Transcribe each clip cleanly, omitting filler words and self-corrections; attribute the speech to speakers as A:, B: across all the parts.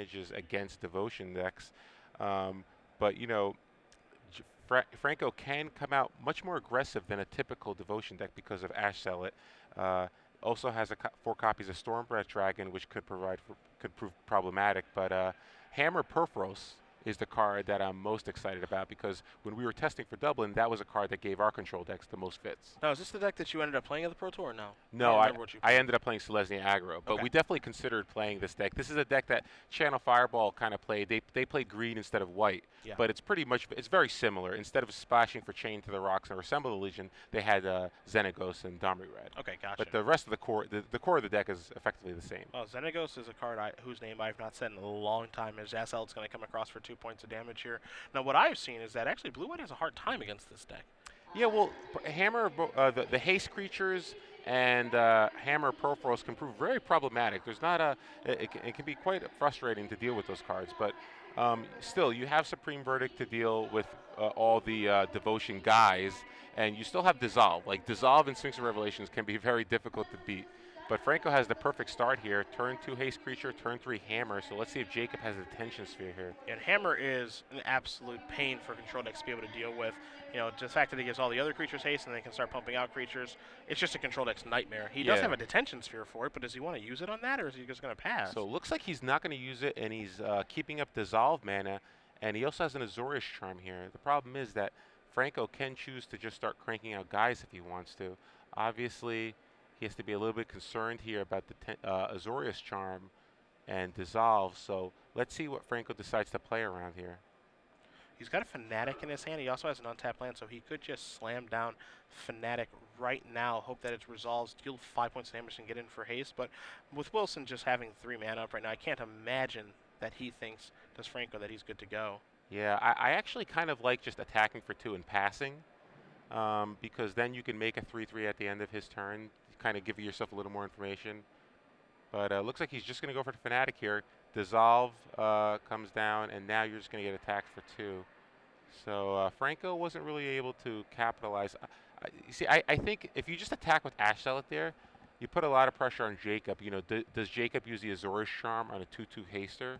A: advantages against devotion decks. But you know, Franco can come out much more aggressive than a typical devotion deck because of Ash Zealot. Uh, also has 4 copies of Stormbreath Dragon, which could prove problematic. But Hammer Perforos is the card that I'm most excited about because when we were testing for Dublin, that was a card that gave our control decks the most fits.
B: Now, is this the deck that you ended up playing at the Pro Tour or no?
A: No,
B: I remember what you
A: I
B: played.
A: ended up playing Selesnya aggro, but
B: Okay.
A: we definitely considered playing this deck. This is a deck that Channel Fireball kind of played. They played green instead of white,
B: Yeah.
A: but it's very similar. Instead of splashing for Chain to the Rocks and Assemble the Legion, they had Xenagos and Domri Red.
B: Okay, gotcha.
A: But the rest of the core of the deck is effectively the same.
B: Oh, Xenagos is a card whose name I've not said in a long time. As SL, it's going to come across for 2 points of damage here. Now, what I've seen is that actually Blue-White has a hard time against this deck.
A: Yeah, well, Hammer, the haste creatures and Hammer Perforos can prove very problematic. There's not it can be quite frustrating to deal with those cards, but still, you have Supreme Verdict to deal with all the devotion guys, and you still have Dissolve. Like, Dissolve and Sphinx of Revelations can be very difficult to beat. But Franco has the perfect start here. Turn 2 haste creature, turn 3 hammer. So let's see if Jacob has a detention sphere here.
B: And hammer is an absolute pain for control decks to be able to deal with. You know, just the fact that he gives all the other creatures haste and they can start pumping out creatures, it's just a control deck's nightmare. He does have a detention sphere for it, but does he want to use it on that, or is he just going to pass?
A: So it looks like he's not going to use it, and he's keeping up Dissolve mana, and he also has an Azorius Charm here. The problem is that Franco can choose to just start cranking out guys if he wants to. Obviously, he has to be a little bit concerned here about the Azorius Charm and Dissolve. So let's see what Franco decides to play around here.
B: He's got a Fanatic in his hand. He also has an untapped land, so he could just slam down Fanatic right now, hope that it resolves, deal 5 points of damage, and get in for haste. But with Wilson just having 3 mana up right now, I can't imagine that he thinks, does Franco, that he's good to go.
A: Yeah, I actually kind of like just attacking for 2 and passing, because then you can make a 3/3 at the end of his turn, kind of give yourself a little more information. But looks like he's just going to go for the Fanatic here. Dissolve comes down, and now you're just going to get attacked for 2. So Franco wasn't really able to capitalize. You see, I think if you just attack with Ash Zealot there, you put a lot of pressure on Jacob. You know, does Jacob use the Azorius Charm on a 2/2 haster?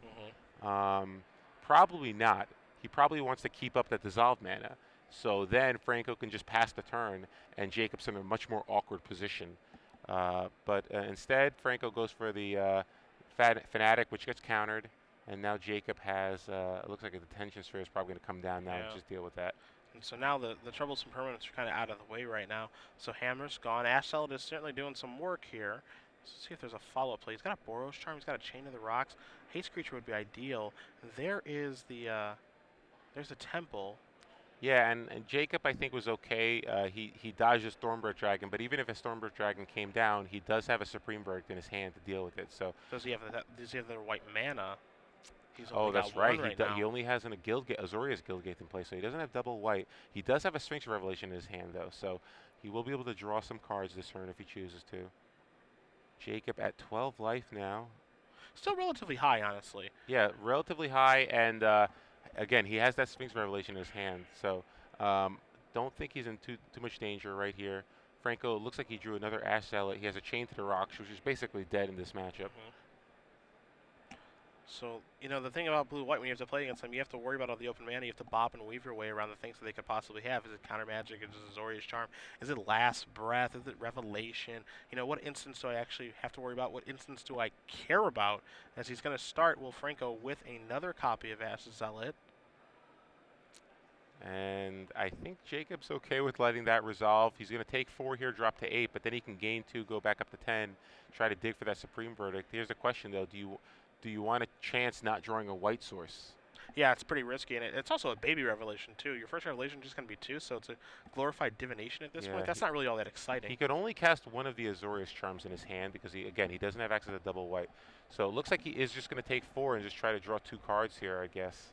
A: Probably not. He probably wants to keep up that Dissolve mana. So then Franco can just pass the turn, and Jacob's in a much more awkward position. But instead, Franco goes for the Fanatic, which gets countered. And now Jacob has, it looks like a detention sphere is probably going to come down now and just deal with that.
B: And so now the troublesome permanents are kind of out of the way right now. So Hammer's gone. Ash Zealot is certainly doing some work here. Let's see if there's a follow-up play. He's got a Boros Charm. He's got a Chain of the Rocks. Haste creature would be ideal. There is the, there's a Temple.
A: Yeah, and Jacob, I think, was okay. He dodged a Stormbreath Dragon, but even if a Stormbreath Dragon came down, he does have a Supreme Verdict in his hand to deal with it. So
B: does he have the white mana? He's
A: oh, that's right. He
B: now.
A: only has a Azorius Guildgate in play, so he doesn't have double white. He does have a Sphinx of Revelation in his hand, though, so he will be able to draw some cards this turn if he chooses to. Jacob at 12 life now.
B: Still relatively high, honestly.
A: Yeah, relatively high, and again, he has that Sphinx Revelation in his hand, so don't think he's in too much danger right here. Franco looks like he drew another Ash Zealot. He has a Chain to the Rocks, which is basically dead in this matchup.
B: So, you know, the thing about Blue-White, when you have to play against them, you have to worry about all the open mana. You have to bop and weave your way around the things that they could possibly have. Is it Counter Magic? Is it Azorius Charm? Is it Last Breath? Is it Revelation? You know, what instance do I actually have to worry about? What instance do I care about? As he's going to start, Will Franco, with another copy of Ash Zealot.
A: And I think Jacob's okay with letting that resolve. He's going to take 4 here, drop to 8, but then he can gain 2, go back up to 10, try to dig for that Supreme Verdict. Here's the question, though. Do you want a chance not drawing a white source?
B: Yeah, it's pretty risky, and it's also a baby revelation, too. Your first revelation is just going to be 2, so it's a glorified divination at this point. That's not really all that exciting.
A: He could only cast one of the Azorius Charms in his hand because, he doesn't have access to double white. So it looks like he is just going to take 4 and just try to draw 2 cards here, I guess.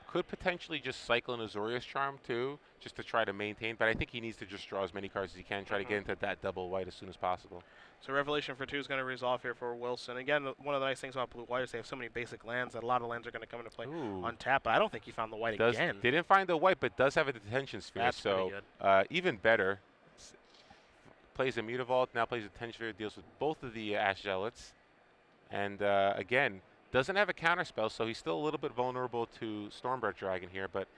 A: Could potentially just cycle an Azorius Charm, too, just to try to maintain. But I think he needs to just draw as many cards as he can, try to get into that double white as soon as possible.
B: So Revelation for 2 is going to resolve here for Wilson. Again, one of the nice things about Blue-White is they have so many basic lands that a lot of lands are going to come into play on tap. But I don't think he found the white again.
A: Didn't find the white, but does have a detention sphere.
B: That's
A: so
B: pretty good.
A: Even better. plays a Mutavault, now plays a Tension, deals with both of the Ash Zealots. And again, doesn't have a counterspell, so he's still a little bit vulnerable to Stormbreath Dragon here, but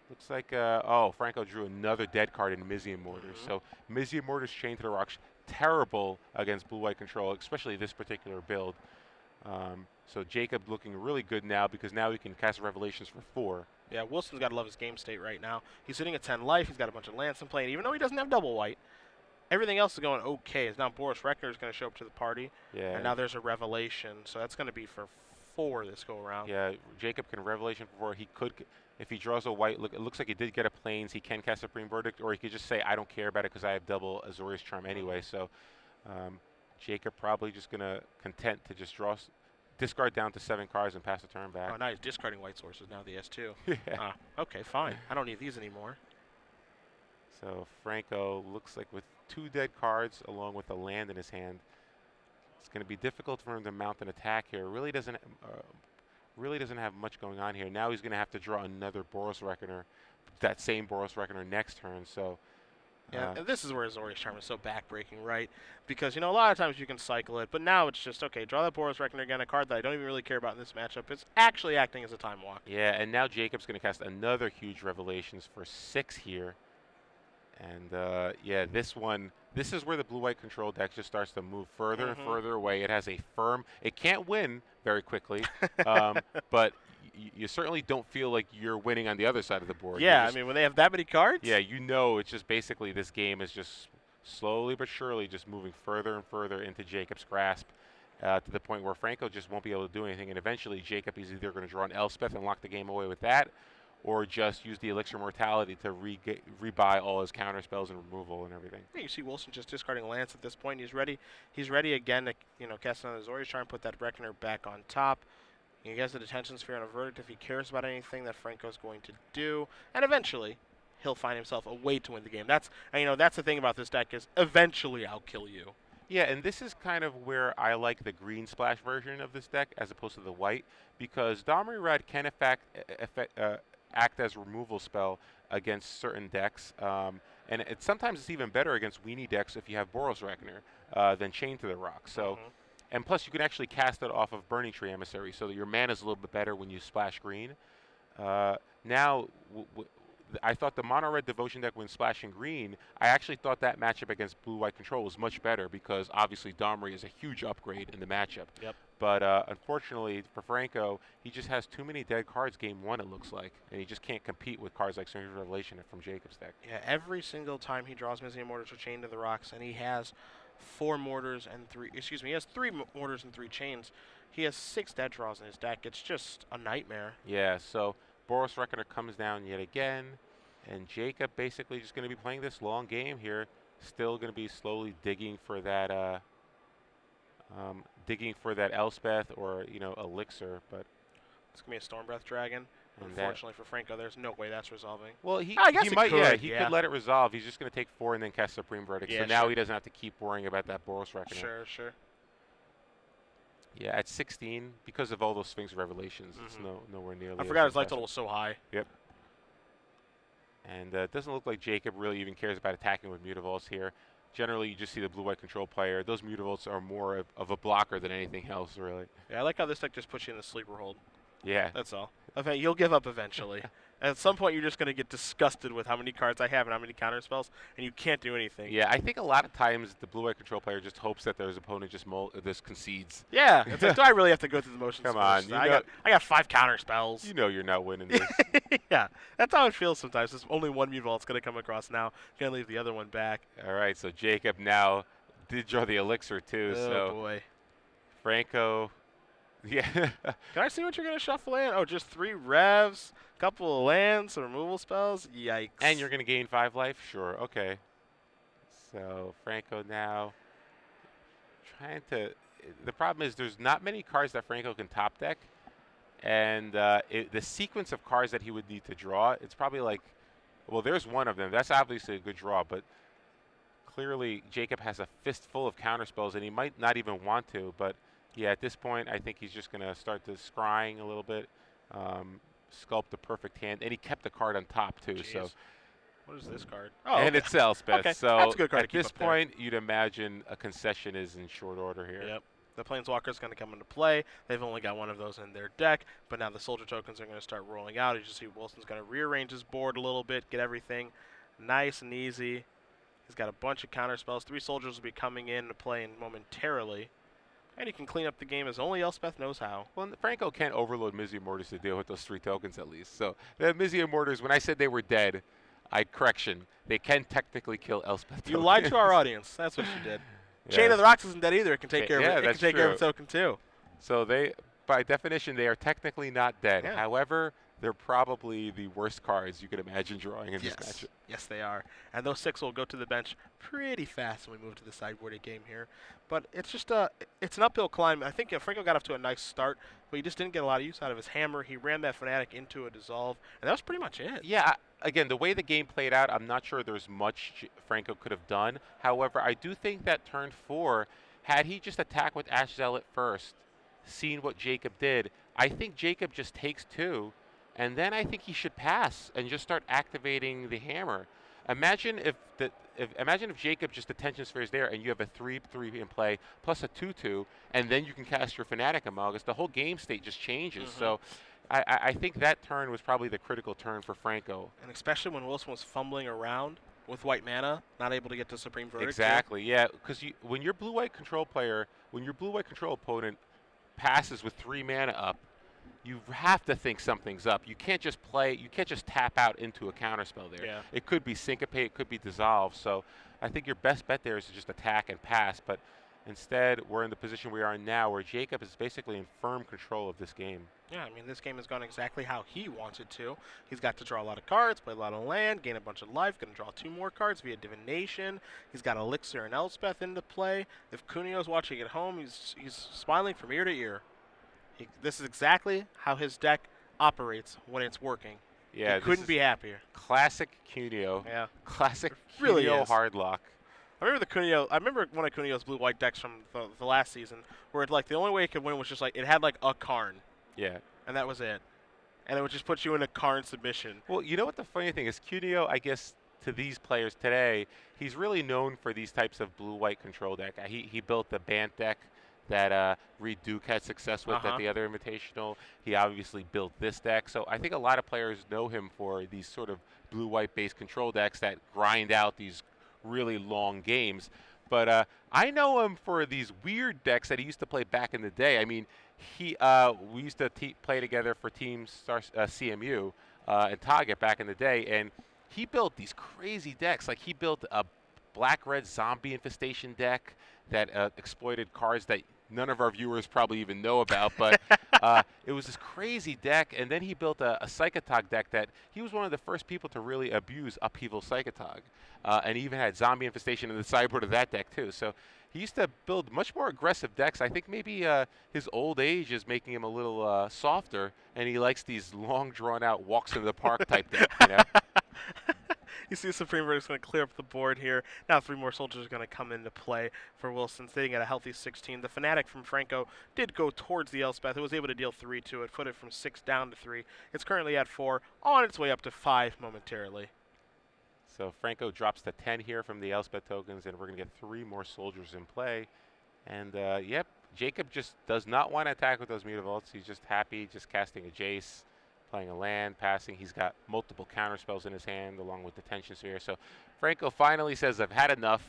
A: looks like, oh, Franco drew another dead card in Mizian Mortars. So Mizian Mortars chained to the rocks, terrible against blue-white control, especially this particular build. So Jacob looking really good now because now he can cast Revelations for 4.
B: Yeah, Wilson's got to love his game state right now. He's sitting at 10 life. He's got a bunch of lands in play, and even though he doesn't have double white, everything else is going okay. As now Boris Reckner is going to show up to the party,
A: Yeah.
B: and now there's a Revelation, so that's going to be for 4 this go around.
A: Yeah, Jacob can Revelation for 4. He could, if he draws a white, it looks like he did get a Plains. He can cast Supreme Verdict, or he could just say, I don't care about it because I have double Azorius Charm anyway. So Jacob probably just going to content to just discard down to 7 cards and pass the turn back.
B: Oh, now he's discarding white sources now, the S2.
A: Yeah.
B: Okay, fine. I don't need these anymore.
A: So Franco looks like with 2 dead cards along with a land in his hand, it's going to be difficult for him to mount an attack here. Really doesn't have much going on here. Now he's going to have to draw another Boros Reckoner, that same Boros Reckoner next turn. So
B: yeah, and this is where Azorius Charm is so backbreaking, right? Because, you know, a lot of times you can cycle it, but now it's just, okay, draw that Boros Reckoner again, a card that I don't even really care about in this matchup. It's actually acting as a time walk.
A: Yeah, and now Jacob's going to cast another huge Revelations for 6 here. And yeah, this is where the blue-white control deck just starts to move further and further away. It has a firm, it can't win very quickly, but you certainly don't feel like you're winning on the other side of the board.
B: Yeah, I mean, when they have that many cards?
A: Yeah, you know it's just basically this game is just slowly but surely just moving further and further into Jacob's grasp to the point where Franco just won't be able to do anything. And eventually Jacob is either going to draw an Elspeth and lock the game away with that, or just use the Elixir Mortality to rebuy all his counter spells and removal and everything.
B: Yeah, you see Wilson just discarding Lance at this point. He's ready. He's ready again to, you know, cast another Azorius Charm, put that Reckoner back on top. He has the Detention Sphere on a Verdict if he cares about anything that Franco's going to do, and eventually he'll find himself a way to win the game. That's, and, you know, that's the thing about this deck is eventually I'll kill you.
A: Yeah, and this is kind of where I like the green splash version of this deck as opposed to the white, because Domri Red can act as removal spell against certain decks, and sometimes it's even better against weenie decks if you have Boros Reckoner than Chain to the Rock. So, and plus you can actually cast it off of Burning Tree Emissary, so that your mana is a little bit better when you splash green. Now, I thought the mono red devotion deck when splashing green, I actually thought that matchup against blue-white control was much better because obviously Domri is a huge upgrade in the matchup.
B: Yep.
A: But unfortunately for Franco, he just has too many dead cards game 1, it looks like, and he just can't compete with cards like Stranger's Revelation from Jacob's deck.
B: Yeah, every single time he draws Mizian Mortars or Chain to the Rocks, and he has 4 mortars and 3, excuse me, he has 3 mortars and 3 chains. He has 6 dead draws in his deck. It's just a nightmare.
A: Yeah, so Boros Reckoner comes down yet again, and Jacob basically just going to be playing this long game here, still going to be slowly digging for that Elspeth or, you know, Elixir, but
B: it's going to be a Stormbreath Dragon. Unfortunately for Franco, there's no way that's resolving.
A: Well, he
B: might,
A: he could let it resolve. He's just going to take 4 and then cast Supreme Verdict.
B: Yeah,
A: so now he doesn't have to keep worrying about that Boros Reckoner.
B: Sure.
A: Yeah, at 16, because of all those Sphinx Revelations, it's nowhere nearly.
B: I forgot his life total was so high.
A: Yep. And it doesn't look like Jacob really even cares about attacking with Mutavaults here. Generally, you just see the blue-white control player. Those Mutavaults are more of a blocker than anything else, really.
B: Yeah, I like how this deck just puts you in the sleeper hold.
A: Yeah.
B: That's all. Okay, you'll give up eventually. At some point, you're just going to get disgusted with how many cards I have and how many counter spells, and you can't do anything.
A: Yeah, I think a lot of times the blue-white control player just hopes that their opponent just concedes.
B: Yeah, it's like, do I really have to go through the motions?
A: Come on,
B: I got 5 counter spells.
A: You know you're not winning this.
B: Yeah, that's how it feels sometimes. There's only one Mutavault's going to come across now. Going to leave the other one back.
A: All right, so Jacob now did draw the Elixir too.
B: Oh, boy.
A: Franco. Yeah.
B: Can I see what you're going to shuffle in? Oh, just 3 revs, couple of lands, some removal spells. Yikes.
A: And you're going to gain 5 life? Sure. Okay. So Franco now trying to. The problem is there's not many cards that Franco can top deck, and the sequence of cards that he would need to draw, it's probably like, well, there's one of them. That's obviously a good draw, but clearly Jacob has a fistful of counterspells, and he might not even want to, but. Yeah, at this point, I think he's just going to start to scrying a little bit, sculpt the perfect hand, and he kept the card on top, too.
B: Jeez.
A: So
B: What is this card? Oh,
A: And
B: okay.
A: it's Elspeth.
B: Okay, that's
A: So
B: a good card to
A: at
B: keep
A: this
B: up there.
A: point, you'd imagine a concession is in short order here.
B: Yep. The Planeswalker is going to come into play. They've only got one of those in their deck, but now the Soldier tokens are going to start rolling out. As you see, Wilson's going to rearrange his board a little bit, get everything nice and easy. He's got a bunch of counter spells. 3 soldiers will be coming in to play momentarily. And he can clean up the game as only Elspeth knows how.
A: Well, Franco can't overload Mizzy Mortars to deal with those 3 tokens at least. So the Mizzy Mortars, when I said they were dead, correction, they can technically kill Elspeth.
B: You lied to our audience. That's what you did. Chain of the Rocks isn't dead either. It can take care of it. It can take care of a token too.
A: So they, by definition, they are technically not dead.
B: Yeah.
A: However, they're probably the worst cards you could imagine drawing in this matchup.
B: Yes, they are. And those 6 will go to the bench pretty fast when we move to the sideboarded game here. But it's just it's an uphill climb. I think Franco got off to a nice start, but he just didn't get a lot of use out of his hammer. He ran that Fanatic into a dissolve, and that was pretty much it.
A: Yeah, again, the way the game played out, I'm not sure there's much Franco could have done. However, I do think that turn 4, had he just attacked with Ash Zealot first, seen what Jacob did, I think Jacob just takes 2. And then I think he should pass and just start activating the hammer. Imagine if Jacob just attention sphere is there and you have a 3/3 in play plus a 2/2, and then you can cast your Fanatic Amalgus. The whole game state just changes. So I think that turn was probably the critical turn for Franco.
B: And especially when Wilson was fumbling around with white mana, not able to get to Supreme Verdict.
A: Exactly, yeah. Because when your blue-white control player, when your blue-white control opponent passes with 3 mana up, you have to think something's up. You can't just tap out into a counterspell there.
B: Yeah.
A: It could be Syncopate, it could be Dissolve. So I think your best bet there is to just attack and pass. But instead, we're in the position we are in now where Jacob is basically in firm control of this game.
B: Yeah, I mean, this game has gone exactly how he wants it to. He's got to draw a lot of cards, play a lot of land, gain a bunch of life, going to draw 2 more cards via Divination. He's got Elixir and Elspeth into play. If Cunio's watching at home, he's smiling from ear to ear. This is exactly how his deck operates when it's working.
A: Yeah,
B: he couldn't be happier.
A: Classic Cunio.
B: Yeah,
A: classic
B: really
A: Cunio
B: is.
A: hardlock.
B: I remember one of Cunio's blue-white decks from the last season, where it, like, the only way it could win was just like it had like a Karn.
A: Yeah.
B: And that was it. And it would just put you in a Karn submission.
A: Well, you know what the funny thing is, Cunio, I guess, to these players today, he's really known for these types of blue-white control deck. He built the Bant deck that Reed Duke had success with at the other Invitational. He obviously built this deck. So I think a lot of players know him for these sort of blue-white based control decks that grind out these really long games. But I know him for these weird decks that he used to play back in the day. I mean, we used to play together for Team CMU and Target back in the day, and he built these crazy decks. Like, he built a black-red zombie infestation deck that exploited cards that none of our viewers probably even know about, but it was this crazy deck. And then he built a Psychotog deck that he was one of the first people to really abuse Upheaval Psychotog, and he even had zombie infestation in the sideboard of that deck too. So he used to build much more aggressive decks. I think maybe his old age is making him a little softer, and he likes these long, drawn-out walks in the park type deck. You know?
B: You see Supreme Verdict's going to clear up the board here. Now 3 more soldiers are going to come into play for Wilson, sitting at a healthy 16. The Fanatic from Franco did go towards the Elspeth. It was able to deal 3 to it, put it from 6 down to 3. It's currently at 4, on its way up to 5 momentarily.
A: So Franco drops to 10 here from the Elspeth tokens, and we're going to get 3 more soldiers in play. And, yep, Jacob just does not want to attack with those Mutavaults. He's just happy just casting a Jace, playing a land, passing. He's got multiple counterspells in his hand along with the Tension Sphere. So Franco finally says, I've had enough.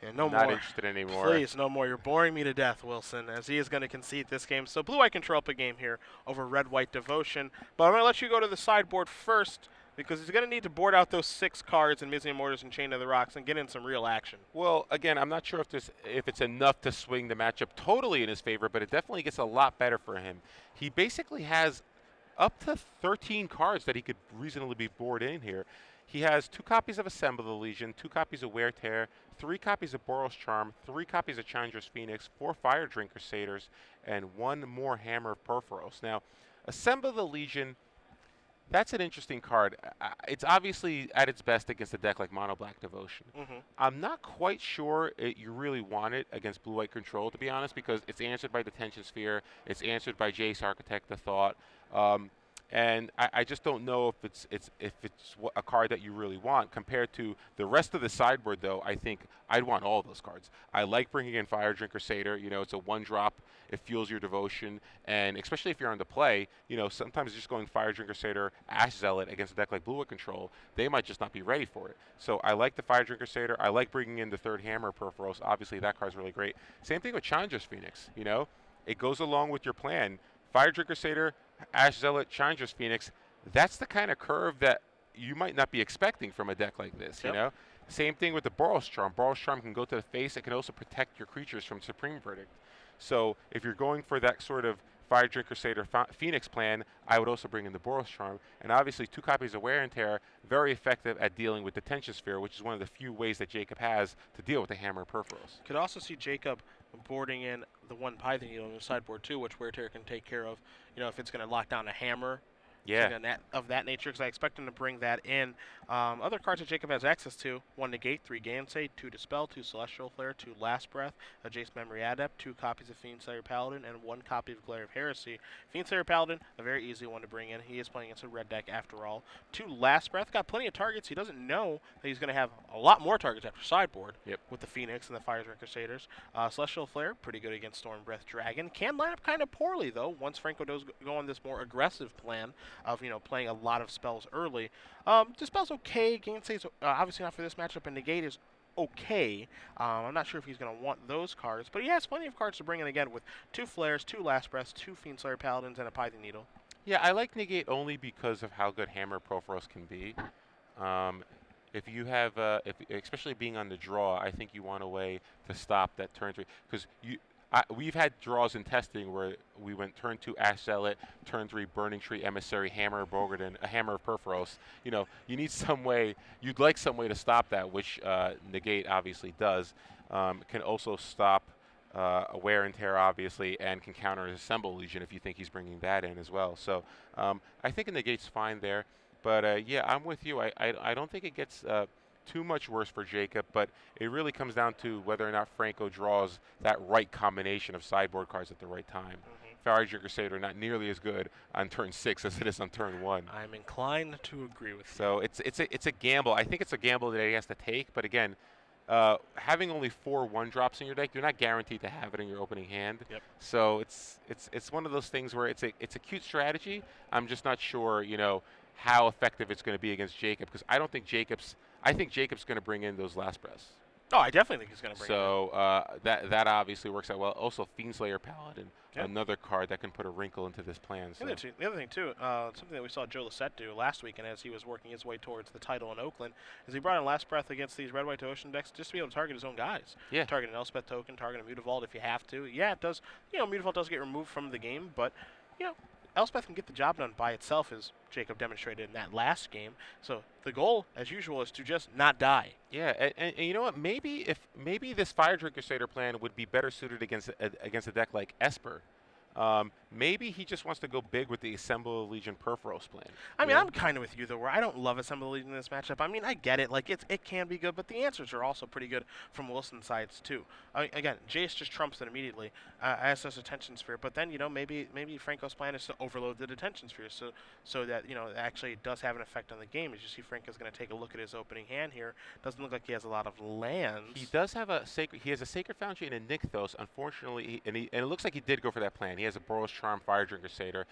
B: Yeah, no
A: not
B: more.
A: Interested anymore.
B: Please, no more. You're boring me to death, Wilson, as he is going to concede this game. So blue-white control up a game here over red-white Devotion. But I'm going to let you go to the sideboard first, because he's going to need to board out those 6 cards in Mizzium Mortars and Chain of the Rocks and get in some real action.
A: Well, again, I'm not sure if it's enough to swing the matchup totally in his favor, but it definitely gets a lot better for him. He basically has up to 13 cards that he could reasonably be board in here. He has 2 copies of Assemble the Legion, 2 copies of Wear Tear, 3 copies of Boros Charm, 3 copies of Chandra's Phoenix, 4 Fire Drinker Satyrs, and 1 more Hammer of Perforos. Now, Assemble the Legion, that's an interesting card. It's obviously at its best against a deck like Mono Black Devotion. I'm not quite sure you really want it against blue-white control, to be honest, because it's answered by the Tension Sphere. It's answered by Jace, Architect the Thought. And I just don't know if it's a card that you really want compared to the rest of the sideboard. Though I think I'd want all those cards. I like bringing in Fire Drinker Satyr. You know, it's a one drop. It fuels your devotion, and especially if you're on the play, you know, sometimes just going Fire Drinker Satyr, Ash Zealot against a deck like Blue White Control, they might just not be ready for it. So I like the Fire Drinker Satyr. I like bringing in the third Hammer Perforos. Obviously, that card's really great. Same thing with Challenger's Phoenix. You know, it goes along with your plan. Fire Drinker Satyr, Ash Zealot, Challenger's Phoenix. That's the kind of curve that you might not be expecting from a deck like this. You
B: Yep.
A: know. Same thing with the Boros Charm. Boros Charm can go to the face. It can also protect your creatures from Supreme Verdict. So if you're going for that sort of Fire Drinker Satyr Phoenix plan, I would also bring in the Boros Charm. And obviously, 2 copies of Wear and Tear, very effective at dealing with the Tension Sphere, which is one of the few ways that Jacob has to deal with the Hammer Perforos.
B: Could also see Jacob boarding in the one Python Needle in the sideboard too, which Wear Tear can take care of. You know, if it's going to lock down a hammer,
A: Yeah.
B: something of that nature, because I expect him to bring that in. Other cards that Jacob has access to: 1 Negate, 3 Gainsay, 2 Dispel, 2 Celestial Flare, 2 Last Breath, a Jace Memory Adept, 2 copies of Fiend Slayer Paladin, and 1 copy of Glare of Heresy. Fiend Slayer Paladin, a very easy one to bring in. He is playing against a red deck after all. 2 Last Breath, got plenty of targets. He doesn't know that he's going to have a lot more targets after sideboard.
A: Yep.
B: With the Phoenix and the Fire Drinker Satyrs. Celestial Flare, pretty good against Storm Breath Dragon. Can line up kind of poorly, though, once Franco does go on this more aggressive plan of, you know, playing a lot of spells early. Dispel's okay. Gainsay's obviously not for this matchup, and Negate is okay. I'm not sure if he's going to want those cards, but he has plenty of cards to bring in again with 2 Flares, 2 Last Breaths, 2 Fiend Slayer Paladins, and a Python Needle.
A: Yeah, I like Negate only because of how good Hammer Perforos can be. If you have, especially being on the draw, I think you want a way to stop that turn 3. Because we've had draws in testing where we went turn 2 Ash Zealot, turn 3 Burning Tree Emissary, Hammer Bogarden, a Hammer of Perforos. You know, you need some way, you'd like some way to stop that, which Negate obviously does. Can also stop a Wear and Tear, obviously, and can counter his Assemble Legion if you think he's bringing that in as well. So I think Negate's fine there. But yeah, I'm with you. I don't think it gets too much worse for Jacob, but it really comes down to whether or not Franco draws that right combination of sideboard cards at the right time. Fire Drinker Satyr not nearly as good on turn 6 as it is on turn 1.
B: I'm inclined to agree with you.
A: So it's a gamble. I think it's a gamble that he has to take. But again, having only 4 1-drops in your deck, you're not guaranteed to have it in your opening hand.
B: Yep.
A: So it's one of those things where it's a cute strategy. I'm just not sure, you know, how effective it's going to be against Jacob, because I think Jacob's going to bring in those Last Breaths.
B: Oh, I definitely think he's going to bring it in.
A: So that obviously works out well. Also, Fiend Slayer Paladin,
B: Yep.
A: another card that can put a wrinkle into this plan. So.
B: The other thing, too, something that we saw Joe Lissette do last weekend as he was working his way towards the title in Oakland, is he brought in Last Breath against these Red White to Ocean decks just to be able to target his own guys.
A: Yeah.
B: Target an Elspeth token, target a Mutavault if you have to. Yeah, it does. You know, Mutavault does get removed from the game, but, you know, Elspeth can get the job done by itself, as Jacob demonstrated in that last game. So the goal, as usual, is to just not die.
A: Yeah, and you know what? Maybe this Fire Drinker Satyr plan would be better suited against a deck like Esper. Maybe he just wants to go big with the Assemble Legion Perforos plan.
B: I mean, I'm kind of with you, though, where I don't love Assemble Legion in this matchup. I mean, I get it. Like, it can be good, but the answers are also pretty good from Wilson's sides, too. Again, Jace just trumps it immediately, as does Detention Sphere. But then, you know, maybe Franco's plan is to overload the Detention Sphere so that, you know, it actually does have an effect on the game. As you see, Franco's going to take a look at his opening hand here. Doesn't look like he has a lot of lands.
A: He does have he has a Sacred Foundry and a Nykthos. Unfortunately, and it looks like he did go for that plan. He has a Boros Charm, Fire Drinker Satyr.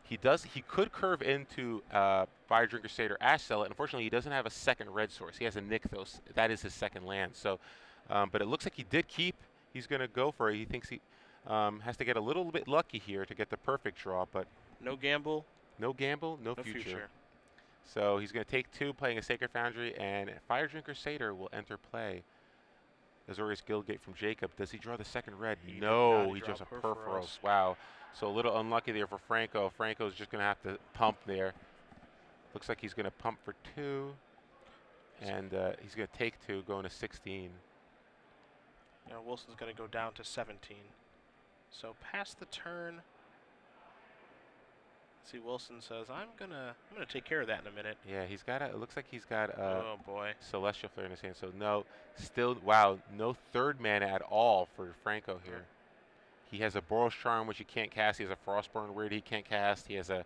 A: He could curve into Fire Drinker Satyr, Ash Zealot. Unfortunately, he doesn't have a second red source. He has a Nykthos. That is his second land. So, but it looks like he did keep. He's going to go for it. He thinks he has to get a little bit lucky here to get the perfect draw. But
B: no gamble.
A: No gamble, no future. So he's going to take 2, playing a Sacred Foundry, and Fire Drinker Satyr will enter play. Azorius Guildgate from Jacob. Does he draw the second red? No, he draws a Perforos. Wow. So a little unlucky there for Franco. Franco's just going to have to pump there. Looks like he's going to pump for 2. And he's going to take 2, going to 16.
B: Now Wilson's going to go down to 17. So past the turn. See, Wilson says, I'm gonna take care of that in a minute.
A: Yeah, he's got it looks like he's got
B: oh boy,
A: Celestial Flare in his hand. So no, still, wow, no third mana at all for Franco here. He has a Boros Charm, which he can't cast. He has a Frostborn Weird he can't cast. He has a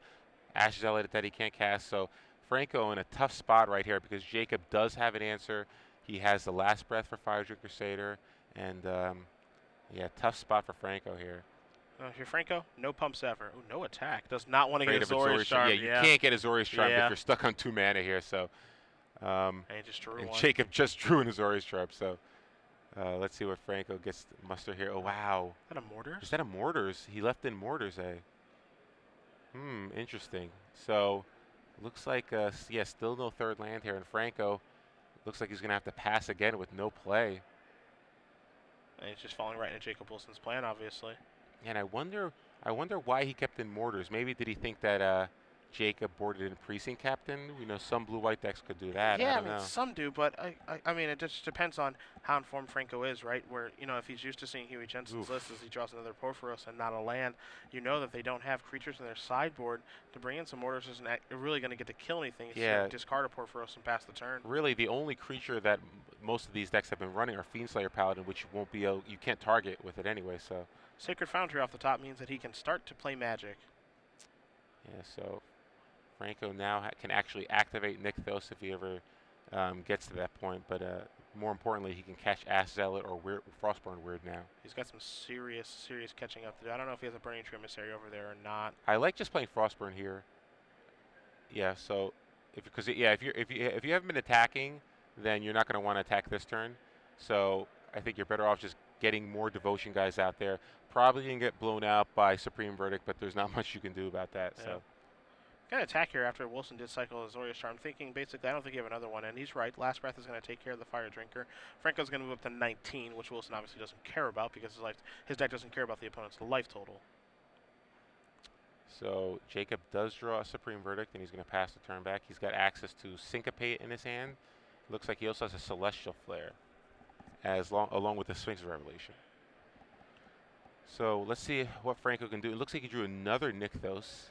A: Ash Zealot that he can't cast. So Franco in a tough spot right here because Jacob does have an answer. He has the Last Breath for Fire Drink Crusader, and yeah, tough spot for Franco here.
B: If you're Franco, no pumps ever. Ooh, no attack. Does not want to get
A: Afraid
B: his
A: of
B: Azorius Charm.
A: Yeah, you can't get Azorius Charm if
B: Yeah.
A: you're stuck on 2 mana here. So,
B: And he just drew
A: and
B: one.
A: Jacob just drew an Azorius Charm. So, let's see what Franco gets to muster here. Oh wow,
B: Is that a Mortars?
A: is that a Mortars? He left in Mortars, eh? Interesting. So, looks like yeah, still no third land here, and Franco looks like he's gonna have to pass again with no play.
B: And he's just falling right into Jacob Wilson's plan, obviously.
A: And I wonder why he kept in Mortars. Maybe did he think that Jacob boarded in Precinct Captain? We know some blue-white decks could do that.
B: Yeah,
A: I don't know.
B: some do, but I mean, it just depends on how informed Franco is, right? Where, if he's used to seeing Huey Jensen's list as he draws another Porphyros and not a land, that they don't have creatures in their sideboard to bring in some Mortars isn't really going to get to kill anything. It's
A: Yeah.
B: discard a Porphyros and pass the turn.
A: Really, the only creature that most of these decks have been running are Fiendslayer Paladin, which you can't target with it anyway. So.
B: Sacred Foundry off the top means that he can start to play Magic.
A: Yeah. So. Franco now can actually activate Nykthos if he ever gets to that point, but more importantly, he can catch Ash Zealot or Frostborn Weird now.
B: He's got some serious catching up to do. I don't know if he has a Burning Tree Emissary over there or not.
A: I like just playing Frostburn here. Yeah, so if you haven't been attacking, then you're not going to want to attack this turn. So I think you're better off just getting more Devotion guys out there. Probably gonna get blown out by Supreme Verdict, but there's not much you can do about that.
B: Yeah.
A: So.
B: Got an attack here after Wilson did cycle his Azorius Charm. Thinking basically, I don't think you have another one, and he's right. Last Breath is going to take care of the Fire Drinker. Franco's going to move up to 19, which Wilson obviously doesn't care about because his deck doesn't care about the opponent's life total.
A: So Jacob does draw a Supreme Verdict, and he's going to pass the turn back. He's got access to Syncopate in his hand. Looks like he also has a Celestial Flare, along with the Sphinx's Revelation. So let's see what Franco can do. It looks like he drew another Nykthos.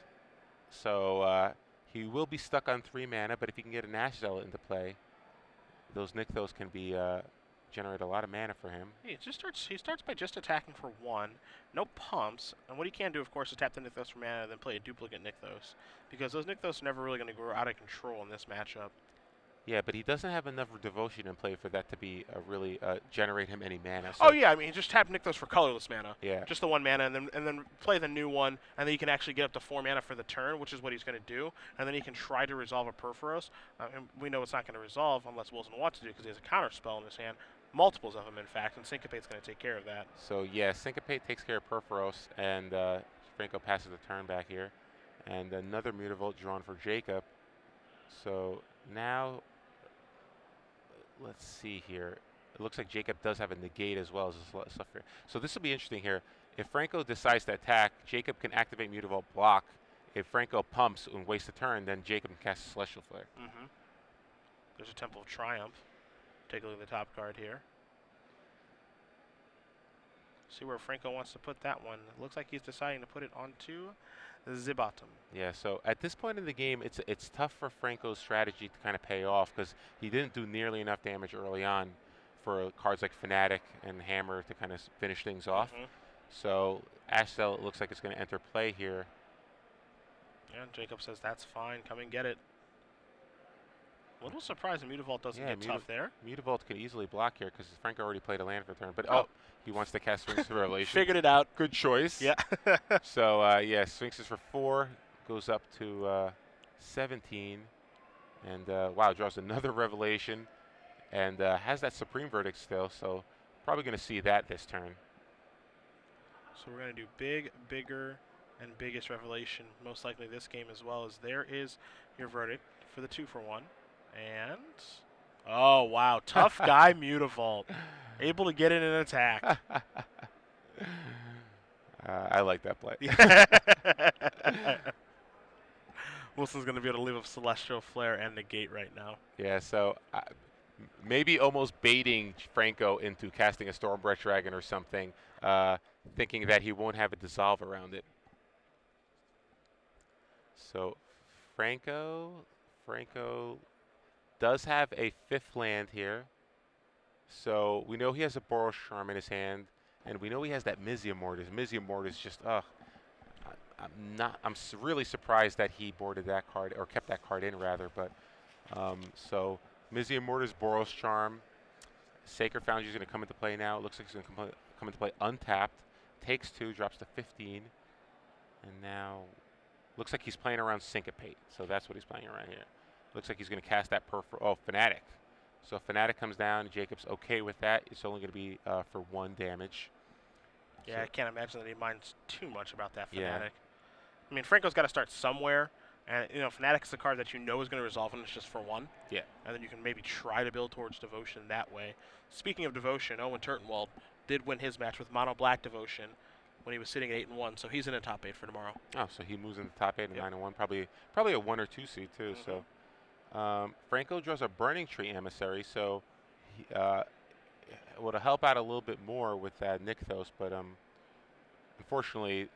A: So he will be stuck on 3 mana, but if he can get an Ash Zealot into play, those Nykthos can be generate a lot of mana for him.
B: He starts by just attacking for 1, no pumps, and what he can do, of course, is tap the Nykthos for mana and then play a duplicate Nykthos, because those Nykthos are never really going to grow out of control in this matchup.
A: Yeah, but he doesn't have enough Devotion in play for that to be really generate him any mana. So
B: Oh yeah, I mean, just tap Nykthos for colorless mana.
A: Yeah.
B: Just the 1 mana, and then play the new one, and then you can actually get up to 4 mana for the turn, which is what he's going to do, and then he can try to resolve a Perforos. And we know it's not going to resolve unless Wilson wants to do, because he has a counter spell in his hand, multiples of them, in fact, and Syncopate's going to take care of that.
A: So yeah, Syncopate takes care of Perforos, and Franco passes the turn back here, and another Mutavault drawn for Jacob. So now. Let's see here. It looks like Jacob does have a negate as well as a stuff here. So this will be interesting here. If Franco decides to attack, Jacob can activate Mutavault block. If Franco pumps and wastes a turn, then Jacob can cast Celestial Flare.
B: There's a Temple of Triumph. Take a look at the top card here. See where Franco wants to put that one. It looks like he's deciding to put it onto the bottom.
A: Yeah, so at this point in the game, it's tough for Franco's strategy to kind of pay off because he didn't do nearly enough damage early on for cards like Fanatic and Hammer to kind of finish things off. So Ash Zealot looks like it's going to enter play here.
B: Yeah, Jacob says that's fine. Come and get it. A little surprised the Mutavault doesn't get tough there.
A: Mutavault can easily block here because Franco already played a land for turn. But he wants to cast Sphinx's Revelation.
B: Figured it out.
A: Good choice.
B: Yeah.
A: So yeah, Sphinx is for 4, goes up to 17, and wow, draws another Revelation, and has that Supreme Verdict still. So probably going to see that this turn.
B: So we're going to do big, bigger, and biggest Revelation. Most likely this game as well. As there is your verdict for the 2-for-1, and oh wow, tough guy Mutavault. Able to get in an attack.
A: I like that play.
B: Wilson's going to be able to leave a Celestial Flare and Negate right now.
A: Yeah, so maybe almost baiting Franco into casting a Stormbreath Dragon or something, thinking that he won't have a dissolve around it. So Franco does have a 5th land here. So we know he has a Boros Charm in his hand, and we know he has that Mizzium Mortis. Mizzium Mortis just, I'm really surprised that he boarded that card or kept that card in rather. But so Mizzium Mortar's Boros Charm, Sacred Foundry is going to come into play now. It looks like it's going to come into play untapped. Takes 2, drops to 15, and now looks like he's playing around Syncopate. So that's what he's playing around here. Looks like he's going to cast that Fanatic. So Fanatic comes down. Jacob's okay with that. It's only going to be for 1 damage.
B: Yeah,
A: so
B: I can't imagine that he minds too much about that
A: Yeah.
B: Fanatic. I mean, Franco's got to start somewhere, and Fanatic is a card that you know is going to resolve, and it's just for 1.
A: Yeah.
B: And then you can maybe try to build towards Devotion that way. Speaking of Devotion, Owen Turtenwald did win his match with Mono Black Devotion when he was sitting at 8-1, so he's in the top 8 for tomorrow.
A: Oh, so he moves in the top 8 and
B: Yep.
A: 9-1, probably a 1 or 2 seed too. So Franco draws a Burning Tree Emissary, so he, will help out a little bit more with that Nykthos, but unfortunately,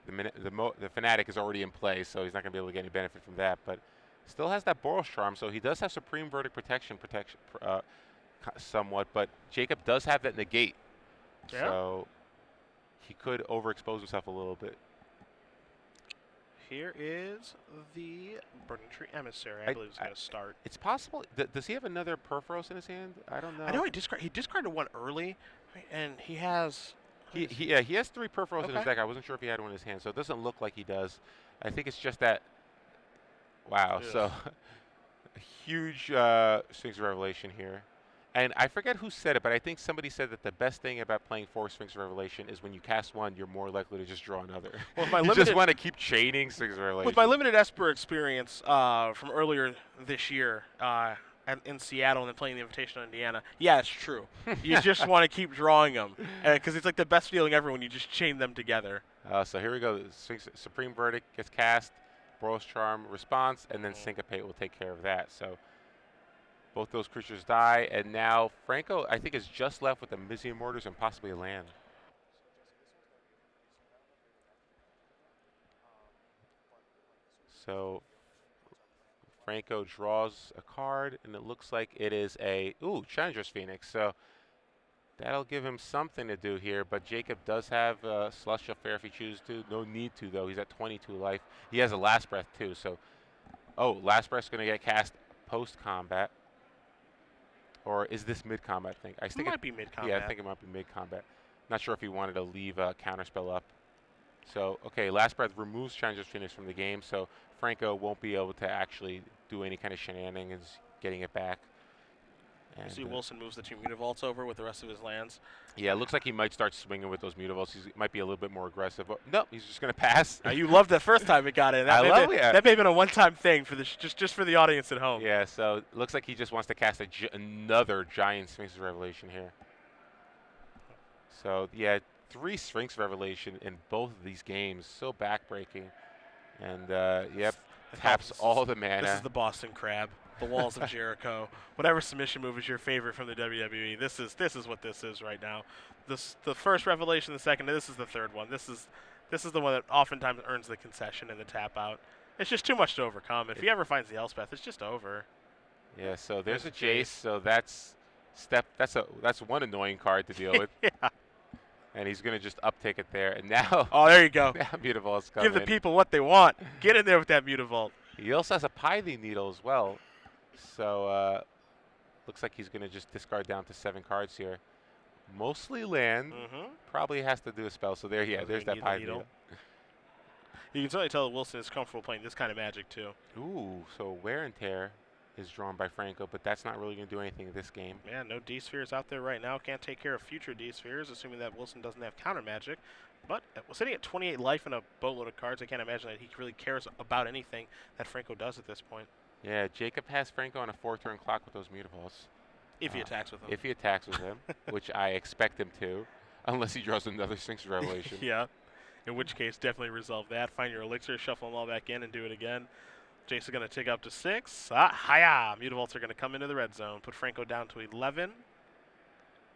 A: the Fanatic is already in play, so he's not going to be able to get any benefit from that. But still has that Boros Charm, so he does have Supreme Verdict protection somewhat. But Jacob does have that negate,
B: Yeah.
A: so he could overexpose himself a little bit.
B: Here is the Burning Tree Emissary. I believe it's going to start.
A: It's possible. Does he have another Perforos in his hand? I don't know.
B: I know he discarded 1 early, and he has.
A: He has 3 Perforos in his deck. I wasn't sure if he had one in his hand, so it doesn't look like he does. I think it's just that. Wow.
B: Ugh.
A: So a huge Sphinx of Revelation here. And I forget who said it, but I think somebody said that the best thing about playing 4 Sphinx of Revelation is when you cast 1, you're more likely to just draw another.
B: Well, my
A: you just want to keep chaining Sphinx of Revelation.
B: With my limited Esper experience from earlier this year in Seattle and then playing the Invitational in Indiana, yeah, it's true. You just want to keep drawing them because it's like the best feeling ever when you just chain them together.
A: So here we go. Sphinx, Supreme Verdict gets cast, Boros Charm response, and then Syncopate will take care of that. So both those creatures die, and now Franco, I think, is just left with the Mizzium Mortars and possibly a land. So Franco draws a card, and it looks like it is a Challenger's Phoenix. So that'll give him something to do here. But Jacob does have Celestial Fair if he chooses to. No need to though. He's at 22 life. He has a Last Breath too. So Last Breath's going to get cast post combat. Or is this mid combat thing? I think
B: it might be mid combat.
A: Yeah, I think it might be mid combat. Not sure if he wanted to leave a counterspell up. So okay, Last Breath removes Challenger's Phoenix from the game. So Franco won't be able to actually do any kind of shenanigans getting it back.
B: And see Wilson moves the 2 Mutavaults over with the rest of his lands.
A: Yeah, it looks like he might start swinging with those Mutavaults. He might be a little bit more aggressive. But no, he's just going to pass.
B: You loved that first time it got in. That may have been a one-time thing for just for the audience at home.
A: Yeah, so it looks like he just wants to cast another giant Sphinx of Revelation here. So yeah, 3 Sphinx of Revelation in both of these games. So backbreaking. And yep, taps all the mana.
B: This is the Boston Crab. The Walls of Jericho, whatever submission move is your favorite from the WWE. This is what this is right now. The first Revelation, the second, this is the third one. This is the one that oftentimes earns the concession and the tap out. It's just too much to overcome. If he ever finds the Elspeth, it's just over.
A: Yeah, so there's a Jace. So that's one annoying card to deal with.
B: Yeah.
A: And he's gonna just uptake it there. And now
B: there you go.
A: Mutavault's coming.
B: Give the people what they want. Get in there with that Mutavault.
A: He also has a Python Needle as well. So looks like he's going to just discard down to 7 cards here. Mostly land. Probably has to do a spell. So there's that Python Needle.
B: You can certainly tell that Wilson is comfortable playing this kind of Magic too.
A: Ooh, so Wear and Tear is drawn by Franco, but that's not really going to do anything in this game.
B: Yeah, no D-Spheres out there right now. Can't take care of future D-Spheres, assuming that Wilson doesn't have counter magic. But sitting at 28 life and a boatload of cards, I can't imagine that he really cares about anything that Franco does at this point.
A: Yeah, Jacob has Franco on a 4-turn clock with those Mutavaults.
B: If he attacks with them.
A: If he attacks with them, which I expect him to, unless he draws another Sphinx of Revelation.
B: Yeah, in which case, definitely resolve that. Find your elixir, shuffle them all back in, and do it again. Jace is going to tick up to 6. Hiya! Mutavaults are going to come into the red zone. Put Franco down to 11.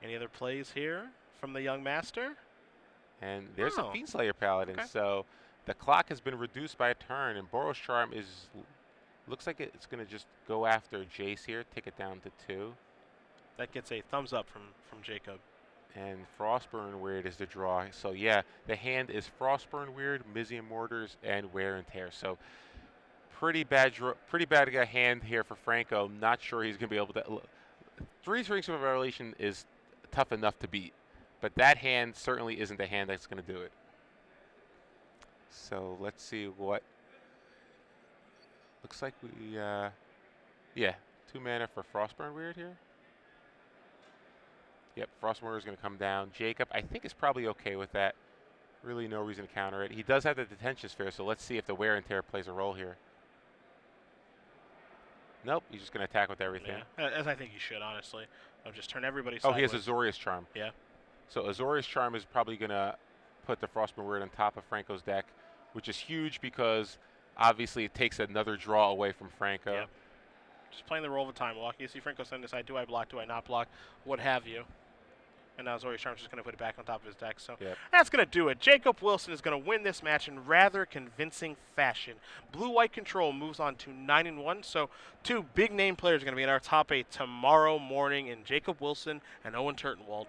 B: Any other plays here from the young master?
A: And there's a Fiendslayer Paladin. Okay. So the clock has been reduced by a turn, and Boros Charm looks like it's going to just go after Jace here, take it down to 2.
B: That gets a thumbs up from Jacob.
A: And Frostburn Weird is the draw. So yeah, the hand is Frostburn Weird, Mizium Mortars, and Wear and Tear. So pretty bad hand here for Franco. Not sure he's going to be able to. Three Rings of Revelation is tough enough to beat, but that hand certainly isn't the hand that's going to do it. So let's see what. Looks like we, yeah, 2 mana for Frostburn Weird here. Yep, Frostburn is going to come down. Jacob, I think, is probably okay with that. Really no reason to counter it. He does have the Detention Sphere, so let's see if the Wear and Tear plays a role here. Nope, he's just going to attack with everything.
B: Yeah, as I think he should, honestly. I'll just turn everybody
A: Oh,
B: sideways.
A: he has Azorius Charm.
B: Yeah.
A: So Azorius Charm is probably going to put the Frostburn Weird on top of Franco's deck, which is huge because obviously it takes another draw away from Franco.
B: Yeah. Just playing the role of a Time Walk. You see Franco suddenly decide, do I block, do I not block, what have you. And now Azorius Charm's just going to put it back on top of his deck. So that's going to do it. Jacob Wilson is going to win this match in rather convincing fashion. Blue-White Control moves on to 9-1. So 2 big-name players are going to be in our top 8 tomorrow morning in Jacob Wilson and Owen Turtenwald.